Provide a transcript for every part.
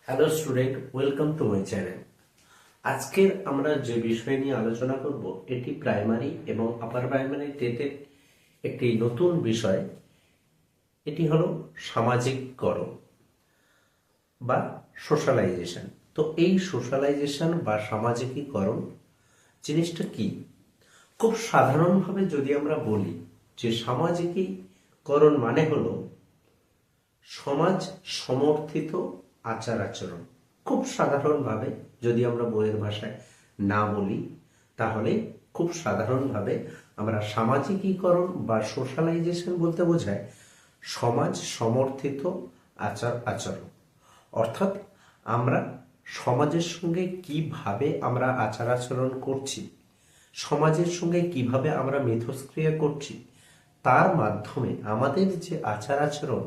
Hello student, welcome to my channel. আজকের আমরা যে বিষয় নিয়ে আলোচনা করব এটি প্রাইমারি এবং আপার প্রাইমারি টেটের একটি নতুন বিষয়। এটি হলো সামাজিককরণ বা সোশ্যালাইজেশন। তো এই সোশ্যালাইজেশন বা সামাজিকীকরণ জিনিসটা কি? খুব সাধারণভাবে যদি আমরা বলি যে সামাজিকীকরণ মানে হলো সমাজ সমর্থিত আচার আচরণ। খুব সাধারণভাবে যদি আমরা বইয়ের ভাষায় না বলি, তাহলে খুব সাধারণভাবে আমরা সামাজিকীকরণ বা সোশ্যালাইজেশন বলতে বোঝায় সমাজ সমর্থিত আচার আচরণ। অর্থাৎ আমরা সমাজের সঙ্গে কিভাবে আমরা আচার আচরণ করছি, সমাজের সঙ্গে কিভাবে আমরা মিথস্ক্রিয়া করছি, তার মাধ্যমে আমাদের যে আচার আচরণ,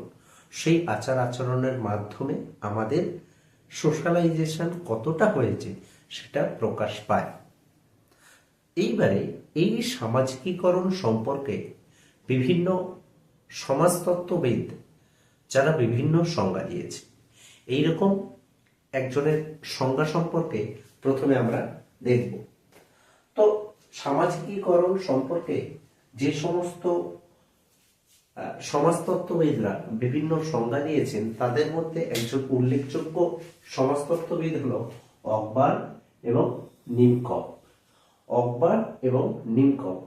সেই আচার আচরণের মাধ্যমে আমাদের সোশ্যালাইজেশন কতটা হয়েছে সেটা প্রকাশ পায়। এইবারে এই সামাজিকীকরণ সম্পর্কে বিভিন্ন সমাজতত্ত্ববিদ যারা বিভিন্ন সংজ্ঞা দিয়েছে, এইরকম একজনের সংজ্ঞা সম্পর্কে প্রথমে আমরা দেখব। তো সামাজিকীকরণ সম্পর্কে যে সমস্ত সমাজতত্ত্ববিদরা বিভিন্ন সংজ্ঞা দিয়েছেন, তাদের মধ্যে একজন উল্লেখযোগ্য সমাজতত্ত্ববিদ হল অকবার্ন এবং নিমকভ। অকবার্ন এবং নিমকভ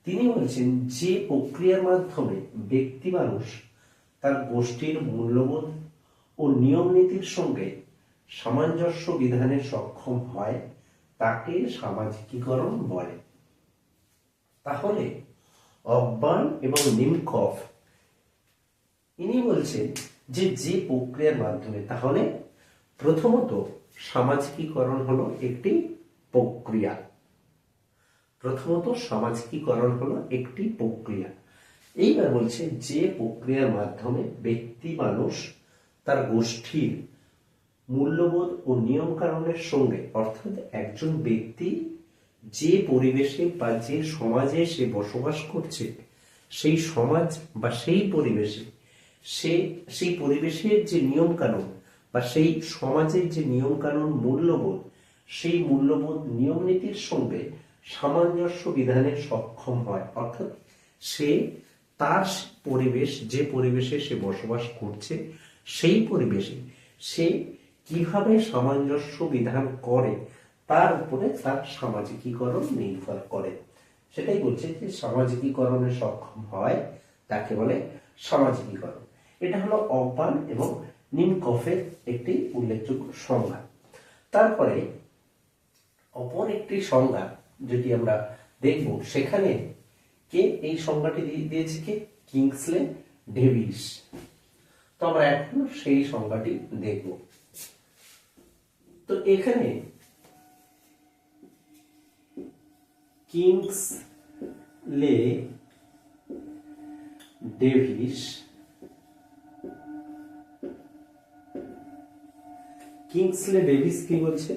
তিনি বলছেন যে প্রক্রিয়ার মাধ্যমে ব্যক্তি মানুষ তার গোষ্ঠীর মূল্যবোধ ও নিয়ম নীতির সঙ্গে সামঞ্জস্য বিধানে সক্ষম হয় তাকে সামাজিকীকরণ বলে। তাহলে অকবার্ন এবং নিমকভ ইনি বলছেন যে যে প্রক্রিয়ার মাধ্যমে, তাহলে প্রথমত সামাজিকীকরণ হলো একটি প্রক্রিয়া। প্রথমত সামাজিকীকরণ হলো একটি প্রক্রিয়া। এইবার বলছে যে প্রক্রিয়ার মাধ্যমে ব্যক্তি মানুষ তার গোষ্ঠীর মূল্যবোধ ও নিয়ম কানুনের সঙ্গে, অর্থাৎ একজন ব্যক্তি যে পরিবেশে বা যে সমাজে সে বসবাস করছে, সেই সমাজ বা সেই পরিবেশে সেই পরিবেশের যে নিয়ম কানুন বা সেই সমাজের যে নিয়ম কানুন মূল্যবোধ, সেই মূল্যবোধ নিয়ম নীতির সঙ্গে সামঞ্জস্য বিধানে সক্ষম হয়। অর্থাৎ সে তার পরিবেশ, যে পরিবেশে সে বসবাস করছে, সেই পরিবেশে সে কিভাবে সামঞ্জস্য বিধান করে তার উপরে তার সামাজিকীকরণ নির্ভর করে। সেটাই বলছে যে সামাজিকীকরণে সক্ষম হয় তাকে বলে সামাজিকীকরণ। এটা হলো অকবার্ন এবং নিমকভের একটি উল্লেখযোগ্য সংজ্ঞা। তারপরে অপর একটি সংজ্ঞা যেটি আমরা দেখব, সেখানে কে এই সংজ্ঞাটি দিয়েছে, কে? Kingsley Davies. তো আমরা এখন সেই সংজ্ঞাটি দেখব। তো এখানে কিংসলে ডেভিস কি বলছে,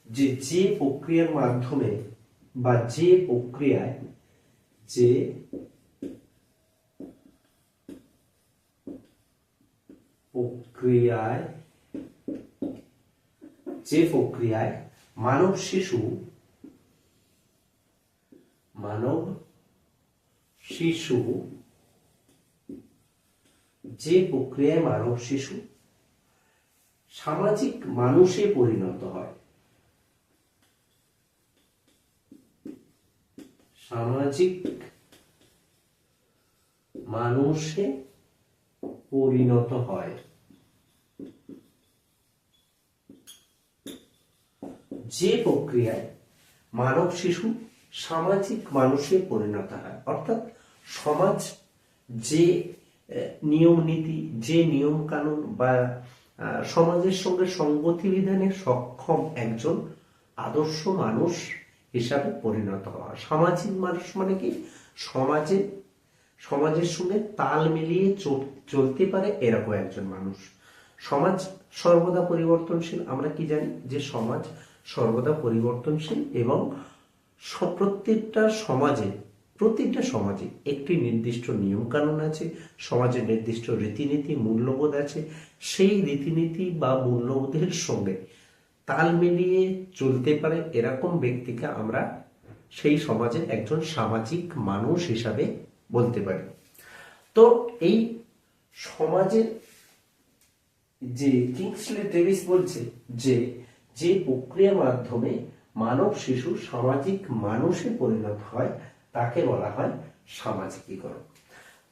যে যে প্রক্রিয়ার মাধ্যমে বা যে প্রক্রিয়ায় মানব শিশু সামাজিক মানুষে পরিণত হয়, সামাজিক মানুষে পরিণত হয়, যে প্রক্রিয়ায় মানব শিশু সামাজিক মানুষে পরিণত হয়। অর্থাৎ সমাজ যে নিয়ম নীতি, যে নিয়ম কানুন বা সমাজের সঙ্গে সঙ্গতি বিধানে সক্ষম একজন আদর্শ মানুষ হিসাবে পরিণত হওয়া। সামাজিক মানুষ মানে কি? সমাজের সঙ্গে তাল মিলিয়ে চলতে পারে এরকম একজন মানুষ। সমাজ সর্বদা পরিবর্তনশীল। আমরা কি জানি যে সমাজ সর্বদা পরিবর্তনশীল এবং প্রত্যেকটা সমাজে প্রতিটা সমাজে একটি নির্দিষ্ট নিয়ম কানুন আছে, সমাজের নির্দিষ্ট রীতিনীতি মূল্যবোধ আছে। সেই রীতিনীতি বা মূল্যবোধের সঙ্গে তাল মিলিয়ে চলতে পারে এরকম ব্যক্তিকে আমরা সেই সমাজের একজন সামাজিক মানুষ হিসাবে বলতে পারি। তো এই সমাজের যে কিংসলে ডেভিস বলছে যে প্রক্রিয়ার মাধ্যমে মানব শিশু সামাজিক মানুষে পরিণত হয় তাকে বলা হয় সামাজিকীকরণ।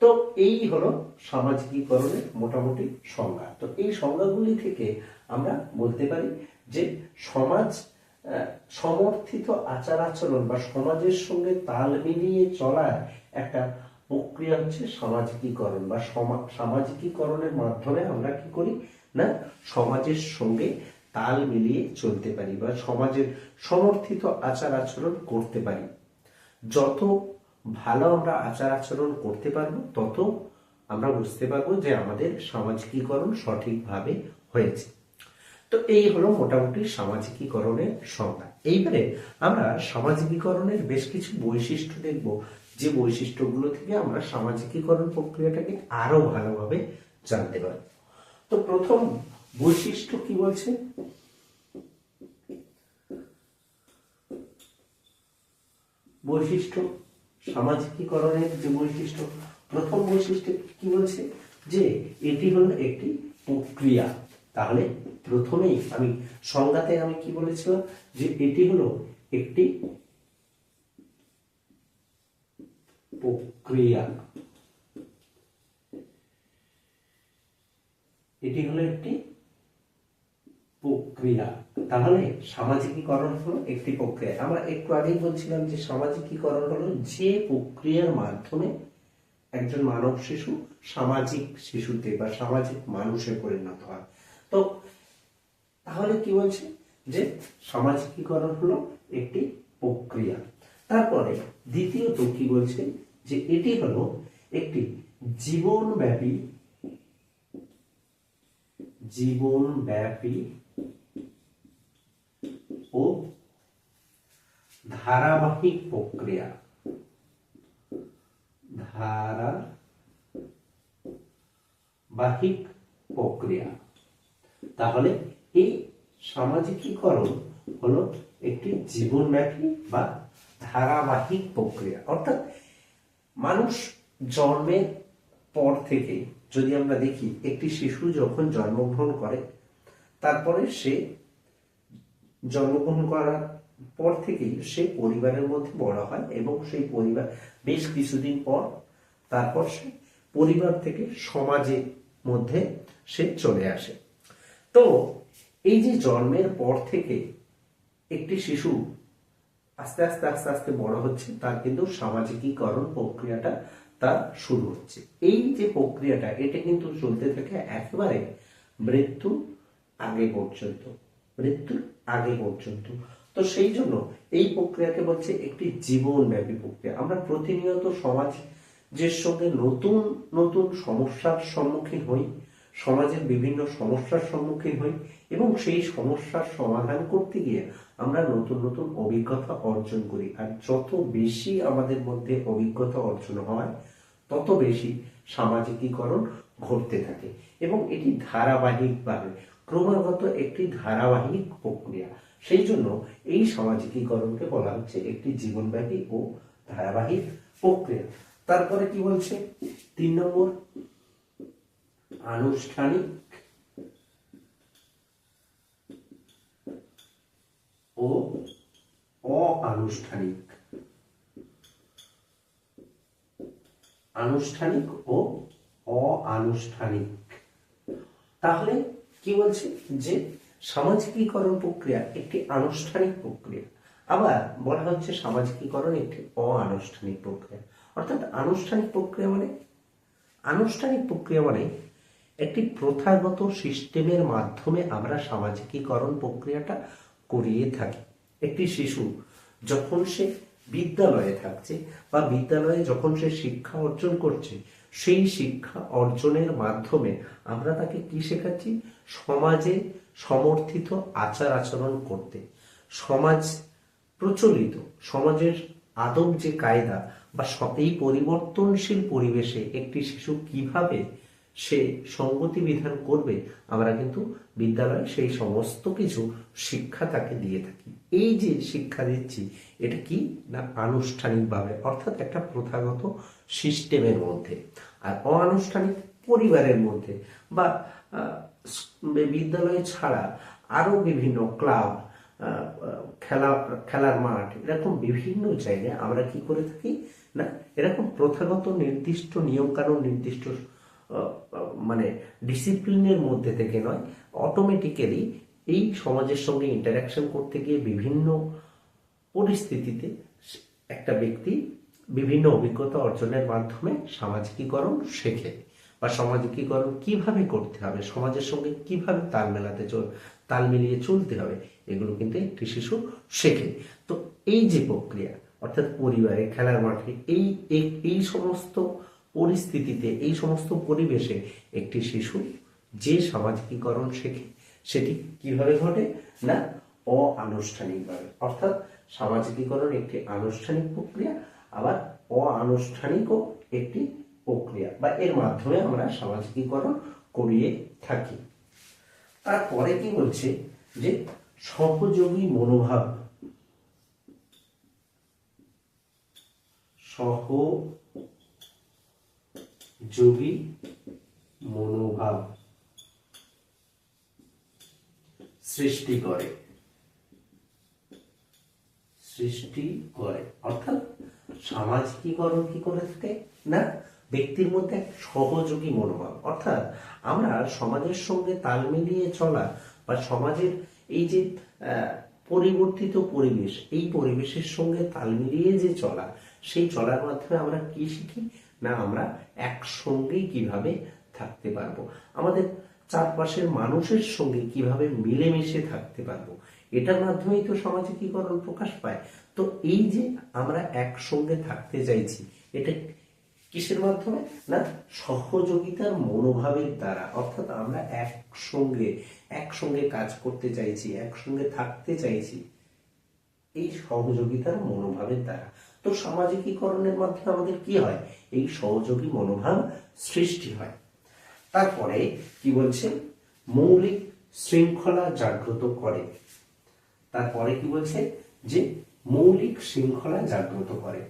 তো এই হলো সামাজিকীকরণের মোটামুটি সংজ্ঞা। তো এই সংজ্ঞাগুলি থেকে আমরা বলতে পারি যে সমাজ সমর্থিত আচার আচরণ বা সমাজের সঙ্গে তাল মিলিয়ে চলার একটা প্রক্রিয়া হচ্ছে সামাজিকীকরণ, বা সামাজিকীকরণের মাধ্যমে আমরা কি করি না সমাজের সঙ্গে তাল মিলিয়ে চলতে পারি বা সমাজের সমর্থিত আচার আচরণ করতে পারি। যত ভালো আমরা আচার আচরণ করতে পারবো তত আমরা বুঝতে পারবো যে আমাদের সামাজিকীকরণ সঠিকভাবে হয়েছে। তো এই হলো মোটামুটি সামাজিকীকরণের সংজ্ঞা। এইবারে আমরা সামাজিকীকরণের বেশ কিছু বৈশিষ্ট্য দেখব, যে বৈশিষ্ট্যগুলো থেকে আমরা সামাজিকীকরণ প্রক্রিয়াটাকে আরো ভালোভাবে জানতে পারব। তো প্রথম বৈশিষ্ট্য কি বলছে, বৈশিষ্ট্য সামাজিকীকরণের যে বৈশিষ্ট্য, প্রথম বৈশিষ্ট্য কি বলছে যে এটি হলো একটি প্রক্রিয়া। তাহলে প্রথমেই আমি সংজ্ঞাতে আমি কি বলেছিলাম যে এটি হলো একটি প্রক্রিয়া, এটি হলো একটি প্রক্রিয়া। তাহলে সামাজিকীকরণ হলো একটি প্রক্রিয়া। আমরা একটু আগেই বলছিলাম যে সামাজিকীকরণ হলো যে প্রক্রিয়ার মাধ্যমে একজন মানব শিশু সামাজিক শিশুতে বা সামাজিক মানুষে পরিণত হয়। তো তাহলে কি বলছে যে সামাজিকীকরণ হলো একটি প্রক্রিয়া। তারপরে দ্বিতীয়ত কি বলছে যে এটি হলো একটি জীবনব্যাপী ও ধারাবাহিক প্রক্রিয়া, ধারাবাহিক প্রক্রিয়া। তাহলে এই সামাজিকীকরণ হলো একটি জীবনব্যাপী বা ধারাবাহিক প্রক্রিয়া। অর্থাৎ মানুষ জন্মের পর থেকে যদি আমরা দেখি, একটি শিশু যখন জন্মগ্রহণ করে তারপরে সে জন্মগ্রহণ করার পর থেকেই সে পরিবারের মধ্যে বড় হয় এবং সেই পরিবার বেশ কিছুদিন পর তারপর সে পরিবার থেকে সমাজের মধ্যে সে চলে আসে। তো এই যে জন্মের পর থেকে একটি শিশু আস্তে আস্তে আস্তে আস্তে বড় হচ্ছে, তার কিন্তু সামাজিকীকরণ প্রক্রিয়াটা তার শুরু হচ্ছে। এই যে প্রক্রিয়াটা এটা কিন্তু চলতে থাকে একেবারে মৃত্যুর আগে পর্যন্ত, মৃত্যুর আগে পর্যন্ত। তো সেই জন্য এই প্রক্রিয়াকে বলছে একটি জীবনব্যাপী প্রক্রিয়া। আমরা প্রতিনিয়ত সমাজের সঙ্গে নতুন নতুন সমস্যার সম্মুখীন হই, সমাজের বিভিন্ন সমস্যার সম্মুখীন হই এবং সেই সমস্যার সমাধান করতে গিয়ে আমরা নতুন নতুন অভিজ্ঞতা অর্জন করি। আর যত বেশি আমাদের মধ্যে অভিজ্ঞতা অর্জন হয় তত বেশি সামাজিকীকরণ ঘটতে থাকে এবং এটি ধারাবাহিকভাবে ক্রমাগত একটি ধারাবাহিক প্রক্রিয়া। সেই জন্য এই সামাজিকীকরণকে বলা হচ্ছে একটি জীবনব্যাপী ও ধারাবাহিক প্রক্রিয়া। তারপরে কি বলছে 3 নম্বর, আনুষ্ঠানিক ও অনানুষ্ঠানিক, আনুষ্ঠানিক ও অনানুষ্ঠানিক। তাহলে কি বলছে যে সামাজিকীকরণ প্রক্রিয়া একটি আনুষ্ঠানিক প্রক্রিয়া, আবার বলা হচ্ছে সামাজিকীকরণ একটি অনানুষ্ঠানিক প্রক্রিয়া। অর্থাৎ আনুষ্ঠানিক প্রক্রিয়া মানে একটি প্রথাগত সিস্টেমের মাধ্যমে আমরা সামাজিকীকরণ প্রক্রিয়াটা করিয়ে থাকি। একটি শিশু যখন সে বিদ্যালয়ে থাকছে বা বিদ্যালয়ে যখন সে শিক্ষা অর্জন করছে, সেই শিক্ষা অর্জনের মাধ্যমে আমরা তাকে কি শেখাচ্ছি, সমাজে সমর্থিত আচার আচরণ করতে, সমাজ প্রচলিত সমাজের আদব যে কায়দা বা এই পরিবর্তনশীল পরিবেশে একটি শিশু কিভাবে সে সঙ্গতি বিধান করবে, আমরা কিন্তু বিদ্যালয়ে সেই সমস্ত কিছু শিক্ষা তাকে দিয়ে থাকি। এই যে শিক্ষা দিচ্ছি, এটা কি না আনুষ্ঠানিকভাবে, অর্থাৎ একটা প্রথাগত সিস্টেমের মধ্যে। আর অনানুষ্ঠানিক পরিবারের মধ্যে বা বিদ্যালয় ছাড়া আরো বিভিন্ন ক্লাব, খেলার মাঠ, এরকম বিভিন্ন জায়গায় আমরা কি করে থাকি না এরকম প্রথাগত নির্দিষ্ট নিয়মকানুন, নির্দিষ্ট মানে ডিসিপ্লিনের মধ্যে থেকে নয়, অটোমেটিক্যালি এই সমাজের সঙ্গে ইন্টারাকশন করতে গিয়ে বিভিন্ন পরিস্থিতিতে একটা ব্যক্তি বিভিন্ন অভিজ্ঞতা অর্জনের মাধ্যমে সামাজিকীকরণ শেখে, বা সামাজিকীকরণ কিভাবে করতে হবে, সমাজের সঙ্গে কিভাবে তাল মিলিয়ে চলতে হবে, এগুলো কিন্তু একটি শিশু শেখে। তো এই যে প্রক্রিয়া, অর্থাৎ পরিবারে, খেলার মাঠে, এই সমস্ত পরিস্থিতিতে, এই সমস্ত পরিবেশে একটি শিশু যে সামাজিকীকরণ শেখে, সেটি কিভাবে ঘটে না অআনুষ্ঠানিকভাবে। অর্থাৎ সামাজিকীকরণ একটি আনুষ্ঠানিক প্রক্রিয়া, আবার অআনুষ্ঠানিকও একটি প্রক্রিয়া, বা এর মাধ্যমে আমরা সামাজিকীকরণ করিয়ে থাকি। তারপরে কি বলছে যে সহযোগী মনোভাব, সহযোগী মনোভাব সৃষ্টি করে। অর্থাৎ সামাজিকীকরণ কি করে থাকে না ব্যক্তির মধ্যে এক সহযোগী মনোভাব, অর্থাৎ আমরা সমাজের সঙ্গে তাল মিলিয়ে চলা, বা সমাজের এই যে পরিবর্তিত পরিবেশ, এই পরিবেশের সঙ্গে তাল মিলিয়ে যে চলা, সেই চলার মাধ্যমে আমরা কি শিখি না আমরা একসঙ্গেই কিভাবে থাকতে পারবো, আমাদের চারপাশের মানুষের সঙ্গে কিভাবে মিলেমিশে থাকতে পারবো, এটার মাধ্যমেই তো সামাজিকীকরণ প্রকাশ পায়। তো এই যে আমরা একসঙ্গে থাকতে চাইছি, এটা কিসের মাধ্যমে না সহযোগিতার মনোভাবের দ্বারা। অর্থাৎ আমরা একসঙ্গে কাজ করতে চাইছি, একসঙ্গে থাকতে চাইছি এই সহযোগিতার মনোভাবের দ্বারা। তো সামাজিকীকরণের মাধ্যমে আমাদের কি হয়, এই সহযোগী মনোভাব সৃষ্টি হয়। তারপরে কি বলছে মৌলিক শৃঙ্খলা জাগ্রত করে। তারপরে কি বলছে যে মৌলিক শৃঙ্খলা জাগ্রত করে।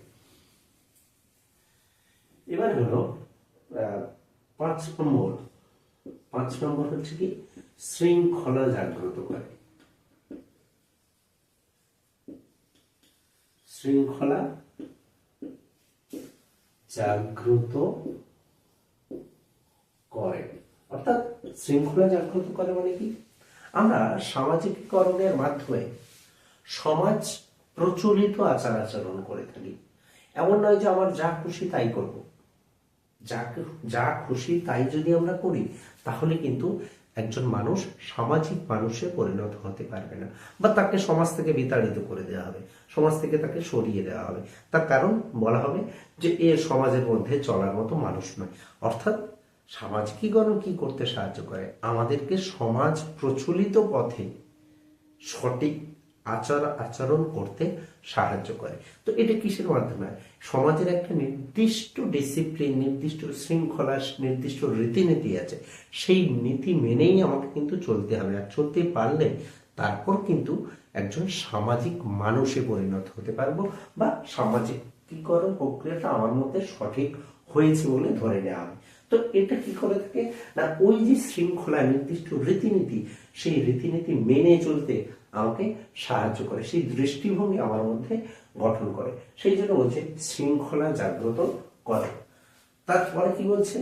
এবার হলো 5 নম্বর হচ্ছে কি শৃঙ্খলা জাগ্রত করে। শৃঙ্খলা জাগ্রত করে, অর্থাৎ শৃঙ্খলা জাগ্রত করে মানে কি, আমরা সামাজিকীকরণের মাধ্যমে সমাজ প্রচলিত আচার আচরণ করে থাকি। এমন নয় যে আমার যা খুশি তাই করব, যা খুশি তাই যদি আমরা করি, তাহলে কিন্তু একজন মানুষ সামাজিক মানুষে পরিণত হতে পারবে না, বা তাকে সমাজ থেকে বিতাড়িত করে দেওয়া হবে, সমাজ থেকে তাকে সরিয়ে দেওয়া হবে। তার কারণ বলা হবে যে এ সমাজের মধ্যে চলার মতো মানুষ নয়। অর্থাৎ সামাজিকীকরণ কি করতে সাহায্য করে, আমাদেরকে সমাজ প্রচলিত পথে সঠিক আচরণ করতে সাহায্য করে। তো এটা কিসের মাধ্যমে, সমাজের একটা নির্দিষ্ট ডিসিপ্লিন, নির্দিষ্ট শৃঙ্খলা, নির্দিষ্ট রীতিনীতি আছে, সেই নীতি মেনেই আমাকে কিন্তু চলতে হবে। আর চলতে পারলে তারপর কিন্তু একজন সামাজিক মানুষে পরিণত হতে পারবো, বা সামাজিকীকরণ প্রক্রিয়াটা আমার মধ্যে সঠিক হয়েছে বলে ধরে নেওয়া হবে। তো এটা কি করে থাকে না ওই যে শৃঙ্খলা, নির্দিষ্ট রীতিনীতি, সেই রীতিনীতি মেনে চলতে আমাকে সাহায্য করে, সেই দৃষ্টিভঙ্গি আমার মধ্যে গঠন করে। সেই জন্য বলছে শৃঙ্খলা জাগ্রত করে। তারপরে কি বলছে,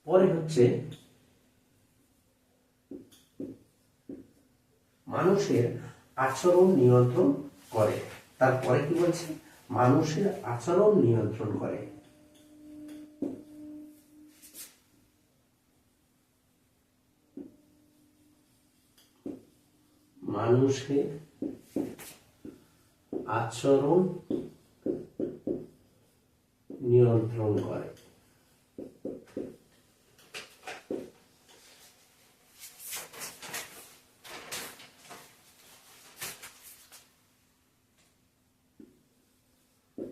পরে হচ্ছে মানুষের আচরণ নিয়ন্ত্রণ করে। তারপরে কি বলছে মানুষের আচরণ নিয়ন্ত্রণ করে। মানুষের আচরণ নিয়ন্ত্রণ করে।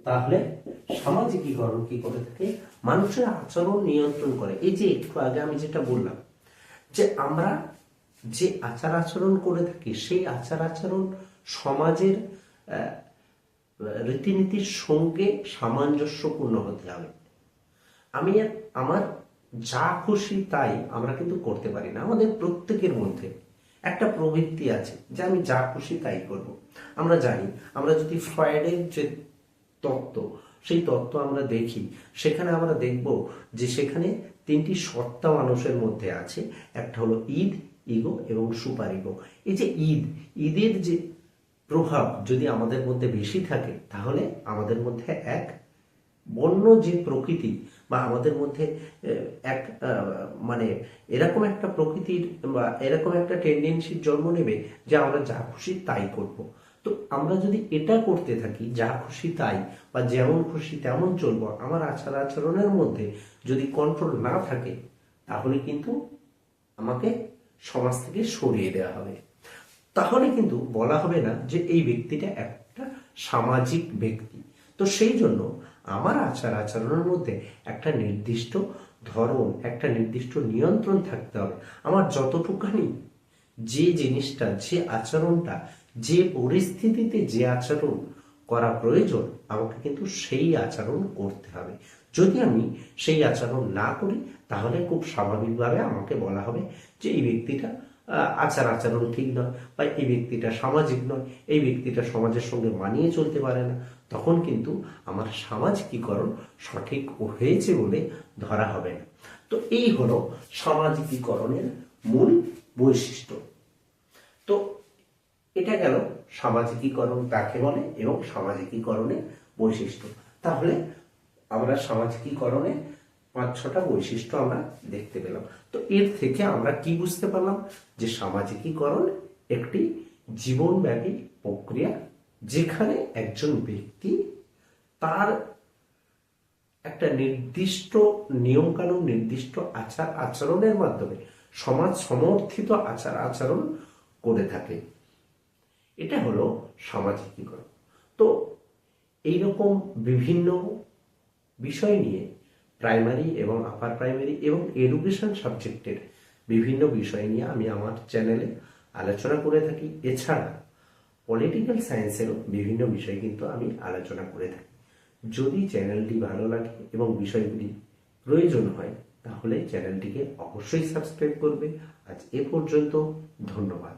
তাহলে সামাজিকীকরণ কি করে থাকে? মানুষের আচরণ নিয়ন্ত্রণ করে। এই যে একটু আগে আমি যেটা বললাম যে আমরা যে আচার আচরণ করে থাকি সেই আচার আচরণ সমাজের রীতিনীতির সঙ্গে সামঞ্জস্যপূর্ণ হতে হবে। আমি আমার যা খুশি তাই আমরা কিন্তু করতে পারি না। আমাদের প্রত্যেকের মধ্যে একটা প্রবৃত্তি আছে যে আমি যা খুশি তাই করব। আমরা জানি, আমরা যদি ফ্রয়েডের যে তত্ত্ব, সেই তত্ত্ব আমরা দেখি, সেখানে আমরা দেখব যে সেখানে তিনটি সত্তা মানুষের মধ্যে আছে। একটা হলো ঈদ, ইগো এবং সুপার ইগো। এই যে ঈদের যে প্রভাব যদি আমাদের মধ্যে বেশি থাকে, তাহলে আমাদের মধ্যে এক বন্য যে প্রকৃতি বা আমাদের মধ্যে এক মানে এরকম একটা প্রকৃতির বা এরকম একটা টেন্ডেন্সির জন্ম নেবে যে আমরা যা খুশি তাই করব। তো আমরা যদি এটা করতে থাকি, যা খুশি তাই বা যেমন খুশি তেমন চলবো, আমার আচার আচরণের মধ্যে যদি কন্ট্রোল না থাকে, তাহলে কিন্তু আমাকে সমাজ থেকে সরিয়ে দেওয়া হবে। তাহলে কিন্তু বলা হবে না যে এই ব্যক্তিটা একটা সামাজিক ব্যক্তি। তো সেই জন্য আমার আচার আচরণের মধ্যে একটা নির্দিষ্ট ধরন, একটা নির্দিষ্ট নিয়ন্ত্রণ থাকতে হবে। আমার যতটুখানি যে জিনিসটা, যে আচরণটা, যে পরিস্থিতিতে যে আচরণ করা প্রয়োজন, আমাকে কিন্তু সেই আচরণ করতে হবে। যদি আমি সেই আচরণ না করি, তাহলে খুব স্বাভাবিকভাবে আমাকে বলা হবে যে এই ব্যক্তিটা আচার আচরণ ঠিক নয়, বা এই ব্যক্তিটা সামাজিক নয়, এই ব্যক্তিটা সমাজের সঙ্গে মানিয়ে চলতে পারে না। তখন কিন্তু আমার সামাজিকীকরণ সঠিক হয়েছে বলে ধরা হবে না। তো এই হলো সামাজিকীকরণের মূল বৈশিষ্ট্য। তো এটা গেল সামাজিকীকরণ কাকে বলে এবং সামাজিকীকরণের বৈশিষ্ট্য। তাহলে আমরা সামাজিকীকরণে 5-6টা বৈশিষ্ট্য আমরা দেখতে পেলাম। তো এর থেকে আমরা কি বুঝতে পারলাম? যে সামাজিকীকরণ একটি জীবনব্যাপী প্রক্রিয়া, যেখানে একজন ব্যক্তি তার একটা নির্দিষ্ট নিয়মকানুন, নির্দিষ্ট আচার আচরণের মাধ্যমে সমাজ সমর্থিত আচার আচরণ করে থাকে। এটা হলো সামাজিকীকরণ। তো এইরকম বিভিন্ন বিষয় নিয়ে প্রাইমারি এবং আপার প্রাইমারি এবং এডুকেশন সাবজেক্টের বিভিন্ন বিষয় নিয়ে আমি আমার চ্যানেলে আলোচনা করে থাকি। এছাড়া পলিটিক্যাল সায়েন্সেরও বিভিন্ন বিষয় কিন্তু আমি আলোচনা করে থাকি। যদি চ্যানেলটি ভালো লাগে এবং বিষয়গুলি প্রয়োজন হয়, তাহলে চ্যানেলটিকে অবশ্যই সাবস্ক্রাইব করবে। আজ এ পর্যন্ত, ধন্যবাদ।